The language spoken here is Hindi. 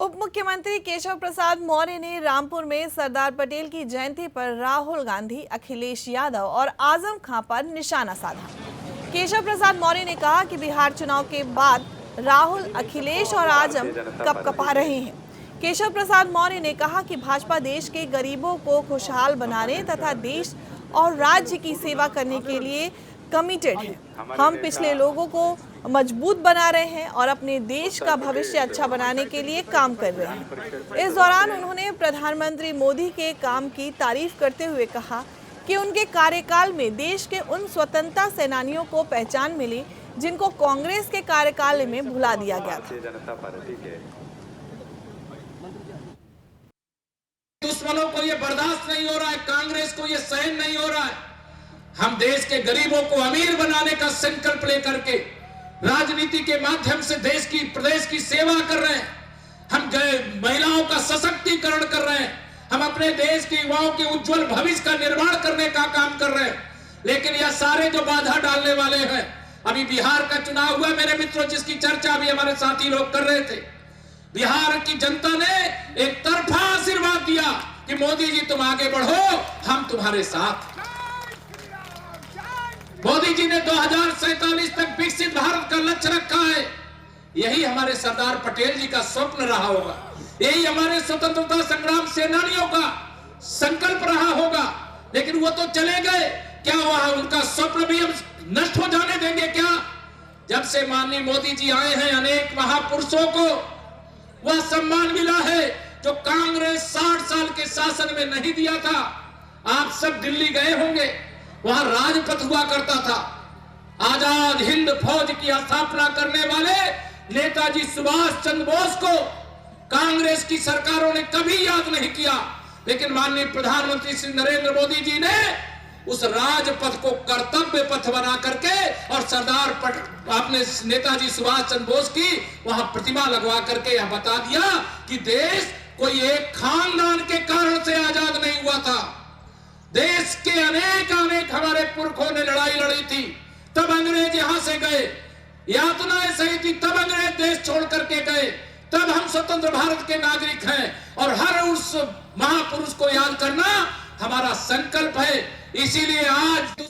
उप मुख्यमंत्री केशव प्रसाद मौर्य ने रामपुर में सरदार पटेल की जयंती पर राहुल गांधी, अखिलेश यादव और आजम खां पर निशाना साधा। केशव प्रसाद मौर्य ने कहा कि बिहार चुनाव के बाद राहुल, अखिलेश और आजम कपकपा रहे हैं। केशव प्रसाद मौर्य ने कहा कि भाजपा देश के गरीबों को खुशहाल बनाने तथा देश और राज्य की सेवा करने के लिए कमिटेड है। हम पिछले लोगों को मजबूत बना रहे हैं और अपने देश का भविष्य अच्छा बनाने के लिए काम कर रहे हैं। इस दौरान उन्होंने प्रधानमंत्री मोदी के काम की तारीफ करते हुए कहा कि उनके कार्यकाल में देश के उन स्वतंत्रता सेनानियों को पहचान मिली जिनको कांग्रेस के कार्यकाल में भुला दिया गया था। दुश्मनों को ये बर्दाश्त नहीं हो रहा है, कांग्रेस को ये सहन नहीं हो रहा है। हम देश के गरीबों को अमीर बनाने का संकल्प लेकर के राजनीति के माध्यम से देश की, प्रदेश की सेवा कर रहे हैं। हम महिलाओं का सशक्तिकरण कर रहे हैं। हम अपने देश के युवाओं के उज्जवल भविष्य का निर्माण करने का काम कर रहे हैं। लेकिन यह सारे जो बाधा डालने वाले हैं, अभी बिहार का चुनाव हुआ मेरे मित्रों, जिसकी चर्चा अभी हमारे साथी लोग कर रहे थे। बिहार की जनता ने एक तरफा आशीर्वाद दिया कि मोदी जी तुम आगे बढ़ो, हम तुम्हारे साथ। मोदी जी ने 2047 तक विकसित भारत का लक्ष्य रखा है। यही हमारे सरदार पटेल जी का स्वप्न रहा होगा, यही हमारे स्वतंत्रता संग्राम सेनानियों का संकल्प रहा होगा। लेकिन वो तो चले गए, क्या वह उनका स्वप्न भी हम नष्ट हो जाने देंगे क्या? जब से माननीय मोदी जी आए हैं, अनेक महापुरुषों को वह सम्मान मिला है जो कांग्रेस 60 साल के शासन में नहीं दिया था। आप सब दिल्ली गए होंगे, वहां राजपथ हुआ करता था। आजाद हिंद फौज की स्थापना करने वाले नेताजी सुभाष चंद्र बोस को कांग्रेस की सरकारों ने कभी याद नहीं किया। लेकिन माननीय प्रधानमंत्री श्री नरेंद्र मोदी जी ने उस राजपथ को कर्तव्य पथ बना करके और सरदार अपने नेताजी सुभाष चंद्र बोस की वहां प्रतिमा लगवा करके यह बता दिया कि देश कोई एक खानदान के कारण से आजाद नहीं हुआ था। देश के अनेक हमारे पुरखों ने लड़ाई लड़ी थी, तब अंग्रेज यहां से गए, यातनाएं सही थी, तब अंग्रेज देश छोड़ करके गए, तब हम स्वतंत्र भारत के नागरिक हैं। और हर उस महापुरुष को याद करना हमारा संकल्प है। इसीलिए आज